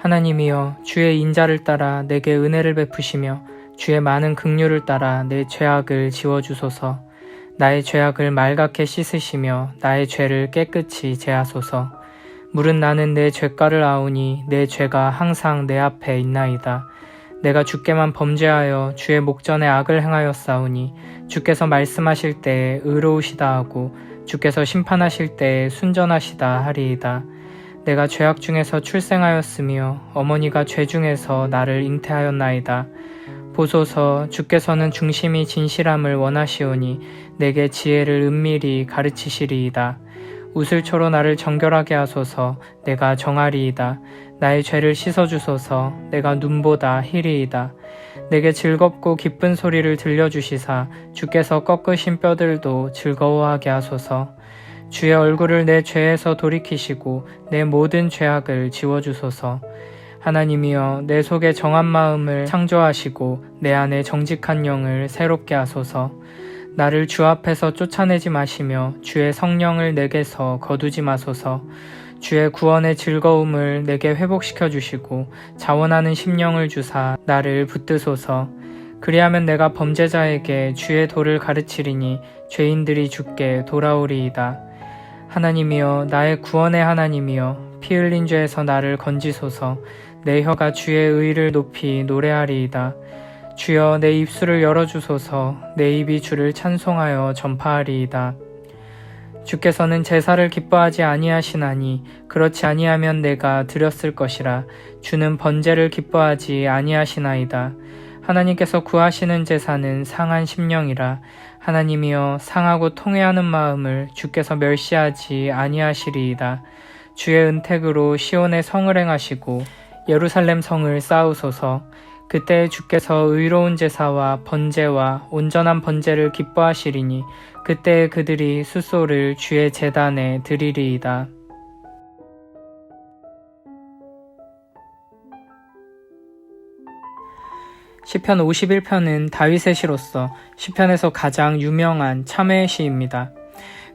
하나님이여, 주의 인자를 따라 내게 은혜를 베푸시며 주의 많은 긍휼을 따라 내 죄악을 지워주소서. 나의 죄악을 말갛게 씻으시며 나의 죄를 깨끗이 제하소서. 물은 나는 내 죄가를 아오니 내 죄가 항상 내 앞에 있나이다. 내가 주께만 범죄하여 주의 목전에 악을 행하였사오니 주께서 말씀하실 때에 의로우시다 하고 주께서 심판하실 때에 순전하시다 하리이다. 내가 죄악 중에서 출생하였으며 어머니가 죄 중에서 나를 잉태하였나이다. 보소서, 주께서는 중심이 진실함을 원하시오니 내게 지혜를 은밀히 가르치시리이다. 우슬초로 나를 정결하게 하소서. 내가 정하리이다. 나의 죄를 씻어주소서. 내가 눈보다 희리이다. 내게 즐겁고 기쁜 소리를 들려주시사 주께서 꺾으신 뼈들도 즐거워하게 하소서. 주의 얼굴을 내 죄에서 돌이키시고 내 모든 죄악을 지워주소서. 하나님이여, 내 속에 정한 마음을 창조하시고 내 안에 정직한 영을 새롭게 하소서. 나를 주 앞에서 쫓아내지 마시며 주의 성령을 내게서 거두지 마소서. 주의 구원의 즐거움을 내게 회복시켜 주시고 자원하는 심령을 주사 나를 붙드소서. 그리하면 내가 범죄자에게 주의 도를 가르치리니 죄인들이 주께 돌아오리이다. 하나님이여, 나의 구원의 하나님이여, 피 흘린 죄에서 나를 건지소서. 내 혀가 주의 의를 높이 노래하리이다. 주여, 내 입술을 열어주소서. 내 입이 주를 찬송하여 전파하리이다. 주께서는 제사를 기뻐하지 아니하시나니 그렇지 아니하면 내가 드렸을 것이라. 주는 번제를 기뻐하지 아니하시나이다. 하나님께서 구하시는 제사는 상한 심령이라. 하나님이여, 상하고 통회하는 마음을 주께서 멸시하지 아니하시리이다. 주의 은택으로 시온의 성을 행하시고 예루살렘 성을 쌓으소서. 그때 주께서 의로운 제사와 번제와 온전한 번제를 기뻐하시리니 그때 그들이 숫소를 주의 제단에 드리리이다. 시편 51편은 다윗의 시로서 시편에서 가장 유명한 참회의 시입니다.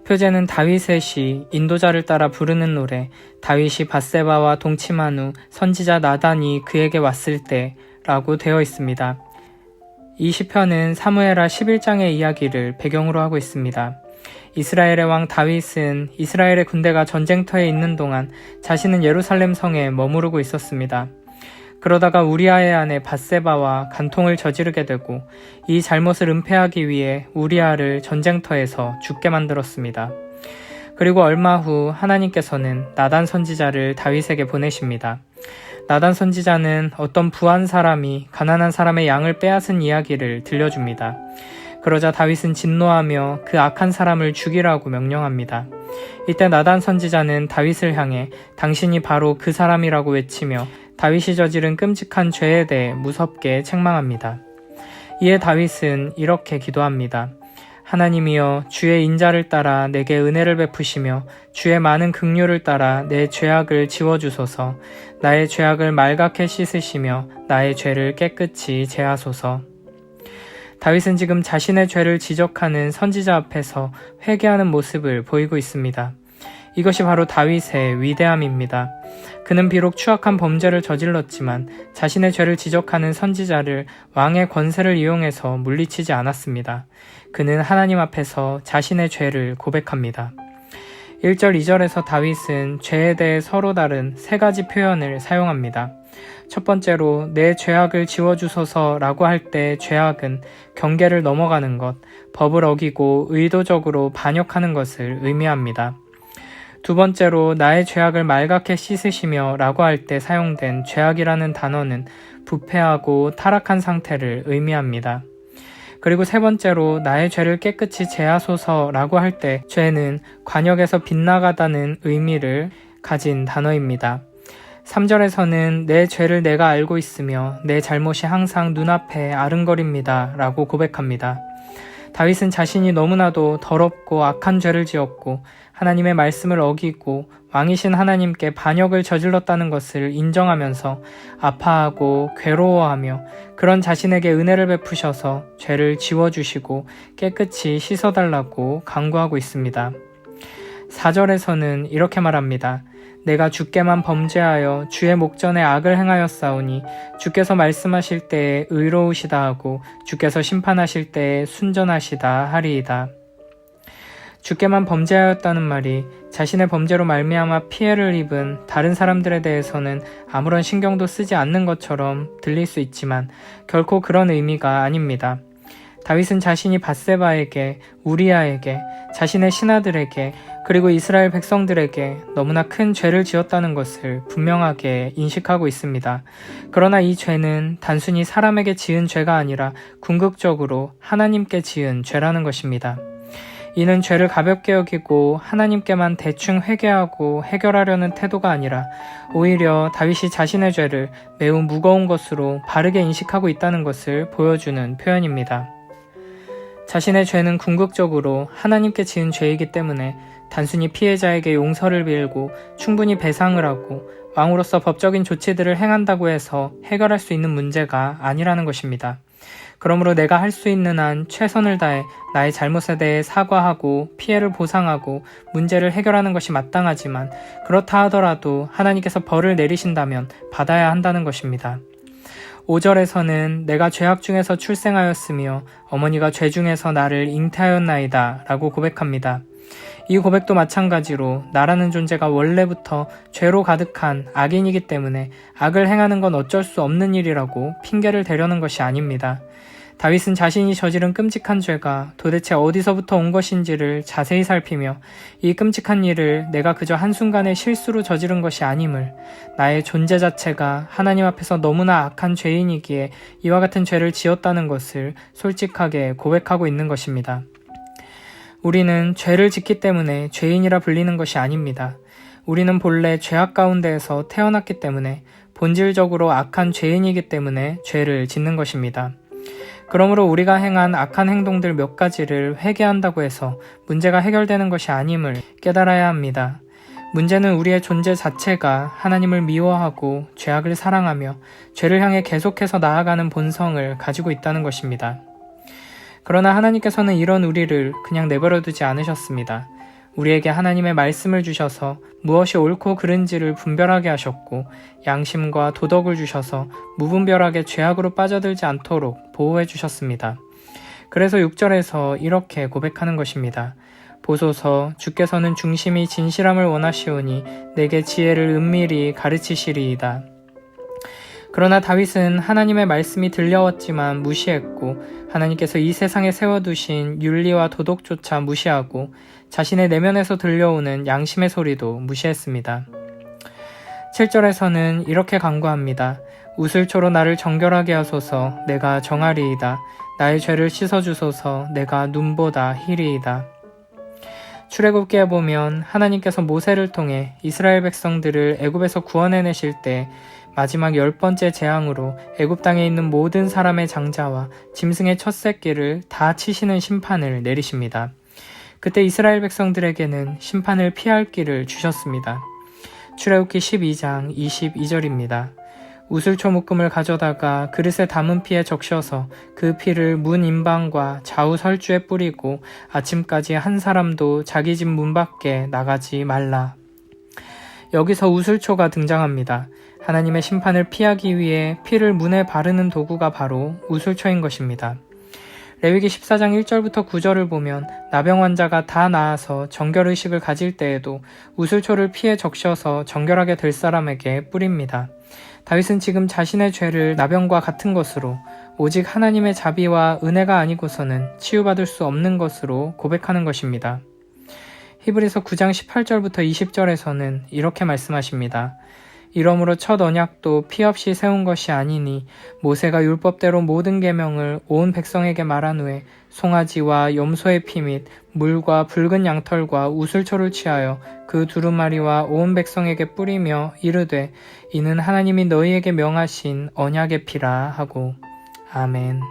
표제는 다윗의 시, 인도자를 따라 부르는 노래, 다윗이 밧세바와 동침한 후 선지자 나단이 그에게 왔을 때 라고 되어 있습니다. 이 시편은 사무엘하 11장의 이야기를 배경으로 하고 있습니다. 이스라엘의 왕 다윗은 이스라엘의 군대가 전쟁터에 있는 동안 자신은 예루살렘 성에 머무르고 있었습니다. 그러다가 우리아의 아내 밧세바와 간통을 저지르게 되고 이 잘못을 은폐하기 위해 우리아를 전쟁터에서 죽게 만들었습니다. 그리고 얼마 후 하나님께서는 나단 선지자를 다윗에게 보내십니다. 나단 선지자는 어떤 부한 사람이 가난한 사람의 양을 빼앗은 이야기를 들려줍니다. 그러자 다윗은 진노하며 그 악한 사람을 죽이라고 명령합니다. 이때 나단 선지자는 다윗을 향해 당신이 바로 그 사람이라고 외치며 다윗이 저지른 끔찍한 죄에 대해 무섭게 책망합니다. 이에 다윗은 이렇게 기도합니다. 하나님이여, 주의 인자를 따라 내게 은혜를 베푸시며 주의 많은 긍휼을 따라 내 죄악을 지워주소서. 나의 죄악을 말갛게 씻으시며 나의 죄를 깨끗이 제하소서. 다윗은 지금 자신의 죄를 지적하는 선지자 앞에서 회개하는 모습을 보이고 있습니다. 이것이 바로 다윗의 위대함입니다. 그는 비록 추악한 범죄를 저질렀지만 자신의 죄를 지적하는 선지자를 왕의 권세를 이용해서 물리치지 않았습니다. 그는 하나님 앞에서 자신의 죄를 고백합니다. 1절, 2절에서 다윗은 죄에 대해 서로 다른 세 가지 표현을 사용합니다. 첫 번째로 내 죄악을 지워주소서라고 할 때 죄악은 경계를 넘어가는 것, 법을 어기고 의도적으로 반역하는 것을 의미합니다. 두 번째로 나의 죄악을 말갛게 씻으시며 라고 할 때 사용된 죄악이라는 단어는 부패하고 타락한 상태를 의미합니다. 그리고 세 번째로 나의 죄를 깨끗이 제하소서 라고 할 때 죄는 관역에서 빗나가다는 의미를 가진 단어입니다. 3절에서는 내 죄를 내가 알고 있으며 내 잘못이 항상 눈앞에 아른거립니다 라고 고백합니다. 다윗은 자신이 너무나도 더럽고 악한 죄를 지었고 하나님의 말씀을 어기고 왕이신 하나님께 반역을 저질렀다는 것을 인정하면서 아파하고 괴로워하며 그런 자신에게 은혜를 베푸셔서 죄를 지워주시고 깨끗이 씻어달라고 간구하고 있습니다. 4절에서는 이렇게 말합니다. 내가 주께만 범죄하여 주의 목전에 악을 행하였사오니 주께서 말씀하실 때에 의로우시다 하고 주께서 심판하실 때에 순전하시다 하리이다. 주께만 범죄하였다는 말이 자신의 범죄로 말미암아 피해를 입은 다른 사람들에 대해서는 아무런 신경도 쓰지 않는 것처럼 들릴 수 있지만 결코 그런 의미가 아닙니다. 다윗은 자신이 밧세바에게, 우리아에게, 자신의 신하들에게, 그리고 이스라엘 백성들에게 너무나 큰 죄를 지었다는 것을 분명하게 인식하고 있습니다. 그러나 이 죄는 단순히 사람에게 지은 죄가 아니라 궁극적으로 하나님께 지은 죄라는 것입니다. 이는 죄를 가볍게 여기고 하나님께만 대충 회개하고 해결하려는 태도가 아니라 오히려 다윗이 자신의 죄를 매우 무거운 것으로 바르게 인식하고 있다는 것을 보여주는 표현입니다. 자신의 죄는 궁극적으로 하나님께 지은 죄이기 때문에 단순히 피해자에게 용서를 빌고 충분히 배상을 하고 왕으로서 법적인 조치들을 행한다고 해서 해결할 수 있는 문제가 아니라는 것입니다. 그러므로 내가 할 수 있는 한 최선을 다해 나의 잘못에 대해 사과하고 피해를 보상하고 문제를 해결하는 것이 마땅하지만 그렇다 하더라도 하나님께서 벌을 내리신다면 받아야 한다는 것입니다. 5절에서는 내가 죄악 중에서 출생하였으며 어머니가 죄 중에서 나를 잉태하였나이다 라고 고백합니다. 이 고백도 마찬가지로 나라는 존재가 원래부터 죄로 가득한 악인이기 때문에 악을 행하는 건 어쩔 수 없는 일이라고 핑계를 대려는 것이 아닙니다. 다윗은 자신이 저지른 끔찍한 죄가 도대체 어디서부터 온 것인지를 자세히 살피며 이 끔찍한 일을 내가 그저 한순간의 실수로 저지른 것이 아님을, 나의 존재 자체가 하나님 앞에서 너무나 악한 죄인이기에 이와 같은 죄를 지었다는 것을 솔직하게 고백하고 있는 것입니다. 우리는 죄를 짓기 때문에 죄인이라 불리는 것이 아닙니다. 우리는 본래 죄악 가운데에서 태어났기 때문에 본질적으로 악한 죄인이기 때문에 죄를 짓는 것입니다. 그러므로 우리가 행한 악한 행동들 몇 가지를 회개한다고 해서 문제가 해결되는 것이 아님을 깨달아야 합니다. 문제는 우리의 존재 자체가 하나님을 미워하고 죄악을 사랑하며 죄를 향해 계속해서 나아가는 본성을 가지고 있다는 것입니다. 그러나 하나님께서는 이런 우리를 그냥 내버려두지 않으셨습니다. 우리에게 하나님의 말씀을 주셔서 무엇이 옳고 그른지를 분별하게 하셨고 양심과 도덕을 주셔서 무분별하게 죄악으로 빠져들지 않도록 보호해 주셨습니다. 그래서 6절에서 이렇게 고백하는 것입니다. 보소서 주께서는 중심이 진실함을 원하시오니 내게 지혜를 은밀히 가르치시리이다. 그러나 다윗은 하나님의 말씀이 들려왔지만 무시했고 하나님께서 이 세상에 세워두신 윤리와 도덕조차 무시하고 자신의 내면에서 들려오는 양심의 소리도 무시했습니다. 7절에서는 이렇게 간구합니다. 우슬초로 나를 정결하게 하소서 내가 정하리이다. 나의 죄를 씻어주소서 내가 눈보다 희리이다. 출애굽기에 보면 하나님께서 모세를 통해 이스라엘 백성들을 애굽에서 구원해내실 때 마지막 10번째 재앙으로 애굽 땅에 있는 모든 사람의 장자와 짐승의 첫 새끼를 다 치시는 심판을 내리십니다. 그때 이스라엘 백성들에게는 심판을 피할 길을 주셨습니다. 출애굽기 12장 22절입니다. 우슬초 묶음을 가져다가 그릇에 담은 피에 적셔서 그 피를 문 인방과 좌우 설주에 뿌리고 아침까지 한 사람도 자기 집 문 밖에 나가지 말라. 여기서 우슬초가 등장합니다. 하나님의 심판을 피하기 위해 피를 문에 바르는 도구가 바로 우슬초인 것입니다. 레위기 14장 1절부터 9절을 보면 나병 환자가 다 나아서 정결의식을 가질 때에도 우슬초를 피에 적셔서 정결하게 될 사람에게 뿌립니다. 다윗은 지금 자신의 죄를 나병과 같은 것으로 오직 하나님의 자비와 은혜가 아니고서는 치유받을 수 없는 것으로 고백하는 것입니다. 히브리서 9장 18절부터 20절에서는 이렇게 말씀하십니다. 이러므로 첫 언약도 피 없이 세운 것이 아니니 모세가 율법대로 모든 계명을 온 백성에게 말한 후에 송아지와 염소의 피 및 물과 붉은 양털과 우슬초를 취하여 그 두루마리와 온 백성에게 뿌리며 이르되 이는 하나님이 너희에게 명하신 언약의 피라 하고. 아멘.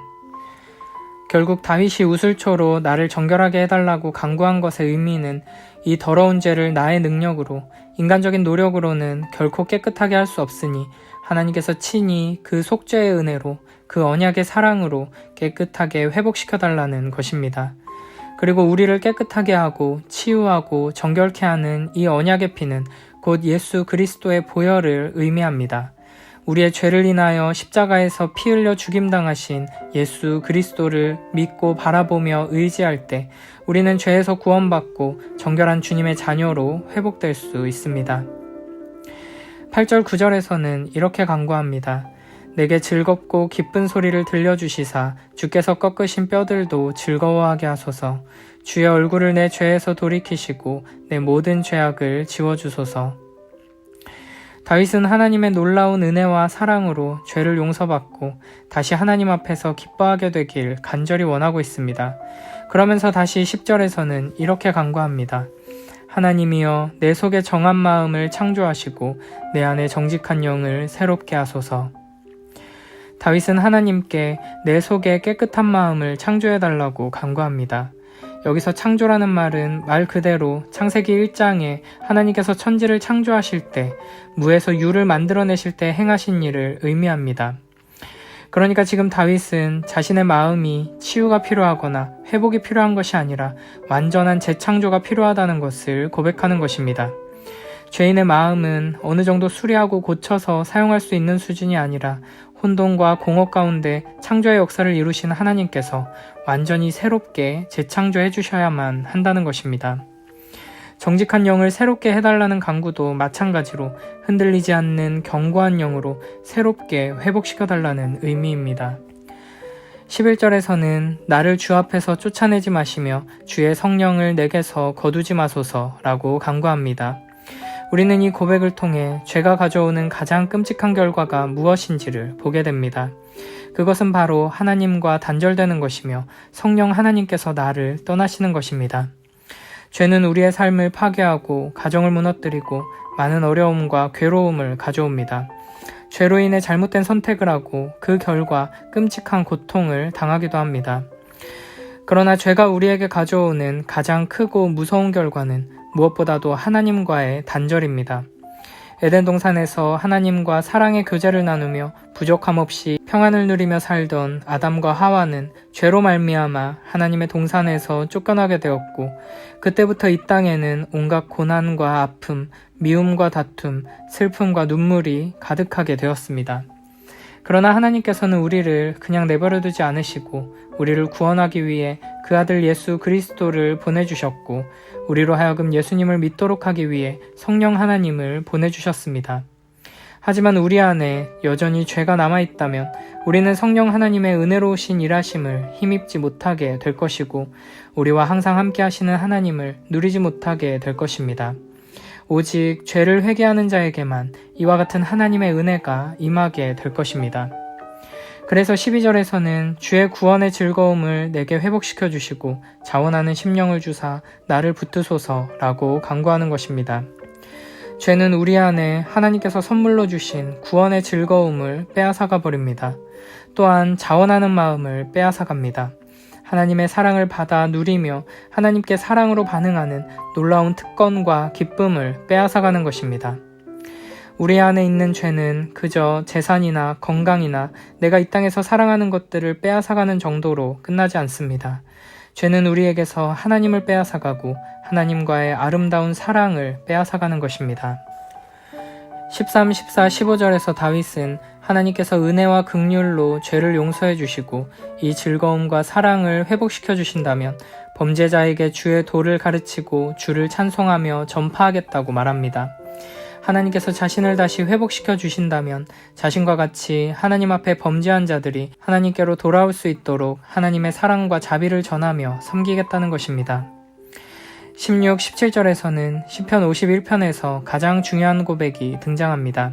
결국 다윗이 우슬초로 나를 정결하게 해달라고 간구한 것의 의미는 이 더러운 죄를 나의 능력으로, 인간적인 노력으로는 결코 깨끗하게 할 수 없으니 하나님께서 친히 그 속죄의 은혜로, 그 언약의 사랑으로 깨끗하게 회복시켜달라는 것입니다. 그리고 우리를 깨끗하게 하고 치유하고 정결케 하는 이 언약의 피는 곧 예수 그리스도의 보혈을 의미합니다. 우리의 죄를 인하여 십자가에서 피 흘려 죽임당하신 예수 그리스도를 믿고 바라보며 의지할 때 우리는 죄에서 구원받고 정결한 주님의 자녀로 회복될 수 있습니다. 8절 9절에서는 이렇게 간구합니다. 내게 즐겁고 기쁜 소리를 들려주시사 주께서 꺾으신 뼈들도 즐거워하게 하소서. 주의 얼굴을 내 죄에서 돌이키시고 내 모든 죄악을 지워주소서. 다윗은 하나님의 놀라운 은혜와 사랑으로 죄를 용서받고 다시 하나님 앞에서 기뻐하게 되길 간절히 원하고 있습니다. 그러면서 다시 10절에서는 이렇게 간구합니다. 하나님이여 내 속에 정한 마음을 창조하시고 내 안에 정직한 영을 새롭게 하소서. 다윗은 하나님께 내 속에 깨끗한 마음을 창조해달라고 간구합니다. 여기서 창조라는 말은 말 그대로 창세기 1장에 하나님께서 천지를 창조하실 때 무에서 유를 만들어내실 때 행하신 일을 의미합니다. 그러니까 지금 다윗은 자신의 마음이 치유가 필요하거나 회복이 필요한 것이 아니라 완전한 재창조가 필요하다는 것을 고백하는 것입니다. 죄인의 마음은 어느 정도 수리하고 고쳐서 사용할 수 있는 수준이 아니라 혼돈과 공허 가운데 창조의 역사를 이루신 하나님께서 완전히 새롭게 재창조해 주셔야만 한다는 것입니다. 정직한 영을 새롭게 해달라는 간구도 마찬가지로 흔들리지 않는 견고한 영으로 새롭게 회복시켜달라는 의미입니다. 11절에서는 나를 주 앞에서 쫓아내지 마시며 주의 성령을 내게서 거두지 마소서라고 간구합니다. 우리는 이 고백을 통해 죄가 가져오는 가장 끔찍한 결과가 무엇인지를 보게 됩니다. 그것은 바로 하나님과 단절되는 것이며 성령 하나님께서 나를 떠나시는 것입니다. 죄는 우리의 삶을 파괴하고 가정을 무너뜨리고 많은 어려움과 괴로움을 가져옵니다. 죄로 인해 잘못된 선택을 하고 그 결과 끔찍한 고통을 당하기도 합니다. 그러나 죄가 우리에게 가져오는 가장 크고 무서운 결과는 무엇보다도 하나님과의 단절입니다. 에덴 동산에서 하나님과 사랑의 교제를 나누며 부족함 없이 평안을 누리며 살던 아담과 하와는 죄로 말미암아 하나님의 동산에서 쫓겨나게 되었고 그때부터 이 땅에는 온갖 고난과 아픔, 미움과 다툼, 슬픔과 눈물이 가득하게 되었습니다. 그러나 하나님께서는 우리를 그냥 내버려두지 않으시고 우리를 구원하기 위해 그 아들 예수 그리스도를 보내주셨고 우리로 하여금 예수님을 믿도록 하기 위해 성령 하나님을 보내주셨습니다. 하지만 우리 안에 여전히 죄가 남아있다면 우리는 성령 하나님의 은혜로우신 일하심을 힘입지 못하게 될 것이고 우리와 항상 함께 하시는 하나님을 누리지 못하게 될 것입니다. 오직 죄를 회개하는 자에게만 이와 같은 하나님의 은혜가 임하게 될 것입니다. 그래서 12절에서는 주의 구원의 즐거움을 내게 회복시켜 주시고 자원하는 심령을 주사 나를 붙드소서라고 간구하는 것입니다. 죄는 우리 안에 하나님께서 선물로 주신 구원의 즐거움을 빼앗아가 버립니다. 또한 자원하는 마음을 빼앗아갑니다. 하나님의 사랑을 받아 누리며 하나님께 사랑으로 반응하는 놀라운 특권과 기쁨을 빼앗아가는 것입니다. 우리 안에 있는 죄는 그저 재산이나 건강이나 내가 이 땅에서 사랑하는 것들을 빼앗아가는 정도로 끝나지 않습니다. 죄는 우리에게서 하나님을 빼앗아가고 하나님과의 아름다운 사랑을 빼앗아가는 것입니다. 13, 14, 15절에서 다윗은 하나님께서 은혜와 긍휼로 죄를 용서해 주시고 이 즐거움과 사랑을 회복시켜 주신다면 범죄자에게 주의 도를 가르치고 주를 찬송하며 전파하겠다고 말합니다. 하나님께서 자신을 다시 회복시켜 주신다면 자신과 같이 하나님 앞에 범죄한 자들이 하나님께로 돌아올 수 있도록 하나님의 사랑과 자비를 전하며 섬기겠다는 것입니다. 16, 17절에서는 시편 51편에서 가장 중요한 고백이 등장합니다.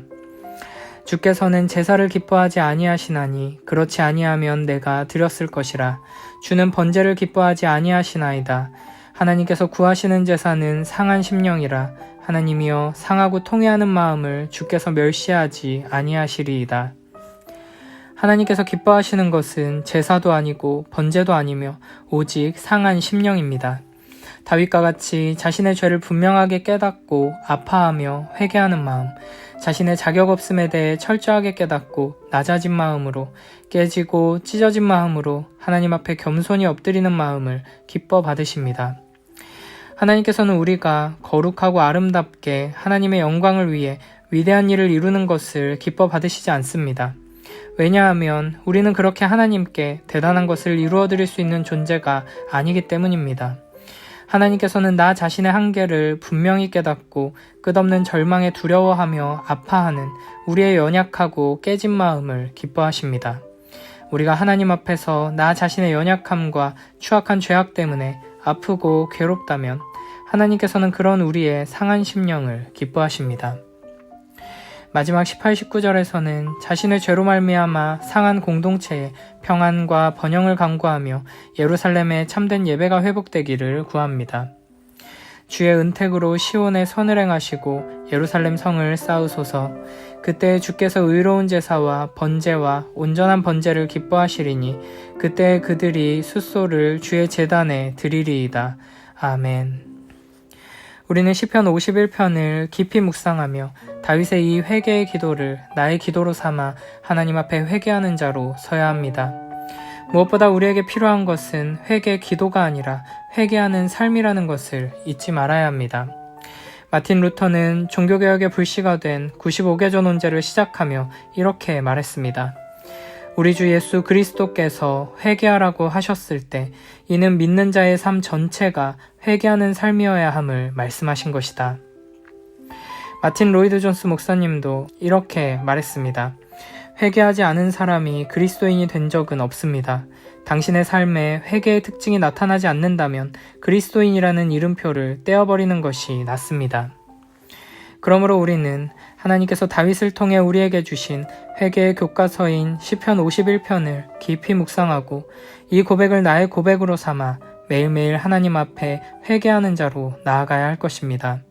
주께서는 제사를 기뻐하지 아니하시나니 그렇지 아니하면 내가 드렸을 것이라. 주는 번제를 기뻐하지 아니하시나이다. 하나님께서 구하시는 제사는 상한 심령이라. 하나님이여 상하고 통회하는 마음을 주께서 멸시하지 아니하시리이다. 하나님께서 기뻐하시는 것은 제사도 아니고 번제도 아니며 오직 상한 심령입니다. 다윗과 같이 자신의 죄를 분명하게 깨닫고 아파하며 회개하는 마음, 자신의 자격 없음에 대해 철저하게 깨닫고 낮아진 마음으로, 깨지고 찢어진 마음으로 하나님 앞에 겸손히 엎드리는 마음을 기뻐 받으십니다. 하나님께서는 우리가 거룩하고 아름답게 하나님의 영광을 위해 위대한 일을 이루는 것을 기뻐 받으시지 않습니다. 왜냐하면 우리는 그렇게 하나님께 대단한 것을 이루어 드릴 수 있는 존재가 아니기 때문입니다. 하나님께서는 나 자신의 한계를 분명히 깨닫고 끝없는 절망에 두려워하며 아파하는 우리의 연약하고 깨진 마음을 기뻐하십니다. 우리가 하나님 앞에서 나 자신의 연약함과 추악한 죄악 때문에 아프고 괴롭다면 하나님께서는 그런 우리의 상한 심령을 기뻐하십니다. 마지막 18, 19절에서는 자신의 죄로 말미암아 상한 공동체에 평안과 번영을 간구하며 예루살렘의 참된 예배가 회복되기를 구합니다. 주의 은택으로 시온에 선을 행하시고 예루살렘 성을 쌓으소서. 그때 주께서 의로운 제사와 번제와 온전한 번제를 기뻐하시리니 그때 그들이 숫소를 주의 제단에 드리리이다. 아멘. 우리는 시편 51편을 깊이 묵상하며 다윗의 이 회개의 기도를 나의 기도로 삼아 하나님 앞에 회개하는 자로 서야 합니다. 무엇보다 우리에게 필요한 것은 회개 기도가 아니라 회개하는 삶이라는 것을 잊지 말아야 합니다. 마틴 루터는 종교개혁의 불씨가 된 95개조 논제를 시작하며 이렇게 말했습니다. 우리 주 예수 그리스도께서 회개하라고 하셨을 때 이는 믿는 자의 삶 전체가 회개하는 삶이어야 함을 말씀하신 것이다. 마틴 로이드 존스 목사님도 이렇게 말했습니다. 회개하지 않은 사람이 그리스도인이 된 적은 없습니다. 당신의 삶에 회개의 특징이 나타나지 않는다면 그리스도인이라는 이름표를 떼어버리는 것이 낫습니다. 그러므로 우리는 하나님께서 다윗을 통해 우리에게 주신 회개의 교과서인 시편 51편을 깊이 묵상하고 이 고백을 나의 고백으로 삼아 매일매일 하나님 앞에 회개하는 자로 나아가야 할 것입니다.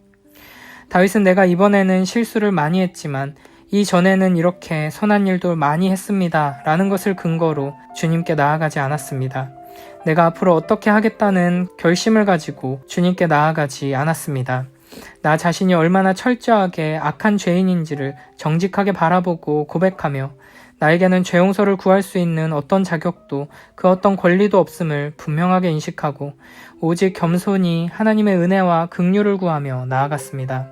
다윗은 내가 이번에는 실수를 많이 했지만 이전에는 이렇게 선한 일도 많이 했습니다 라는 것을 근거로 주님께 나아가지 않았습니다. 내가 앞으로 어떻게 하겠다는 결심을 가지고 주님께 나아가지 않았습니다. 나 자신이 얼마나 철저하게 악한 죄인인지를 정직하게 바라보고 고백하며 나에게는 죄 용서를 구할 수 있는 어떤 자격도 그 어떤 권리도 없음을 분명하게 인식하고 오직 겸손히 하나님의 은혜와 긍휼을 구하며 나아갔습니다.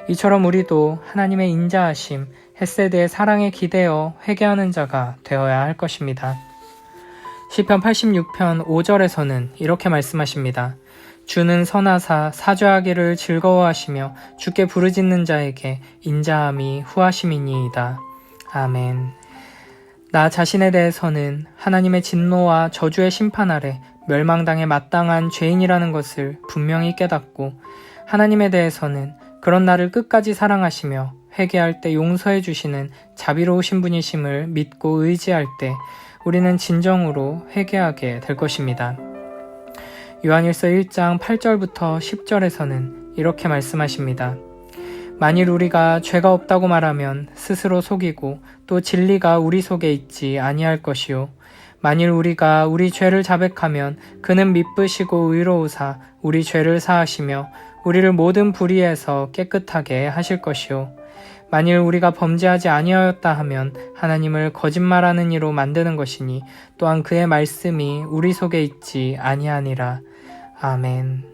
이처럼 우리도 하나님의 인자하심, 헤세드의 사랑에 기대어 회개하는 자가 되어야 할 것입니다. 시편 86편 5절에서는 이렇게 말씀하십니다. 주는 선하사 사죄하기를 즐거워하시며 주께 부르짖는 자에게 인자함이 후하심이니이다. 아멘. 나 자신에 대해서는 하나님의 진노와 저주의 심판 아래 멸망당에 마땅한 죄인이라는 것을 분명히 깨닫고 하나님에 대해서는 그런 나를 끝까지 사랑하시며 회개할 때 용서해 주시는 자비로우신 분이심을 믿고 의지할 때 우리는 진정으로 회개하게 될 것입니다. 요한일서 1장 8절부터 10절에서는 이렇게 말씀하십니다. 만일 우리가 죄가 없다고 말하면 스스로 속이고 또 진리가 우리 속에 있지 아니할 것이요. 만일 우리가 우리 죄를 자백하면 그는 미쁘시고 의로우사 우리 죄를 사하시며 우리를 모든 불의에서 깨끗하게 하실 것이요. 만일 우리가 범죄하지 아니하였다 하면 하나님을 거짓말하는 이로 만드는 것이니 또한 그의 말씀이 우리 속에 있지 아니하니라. 아멘.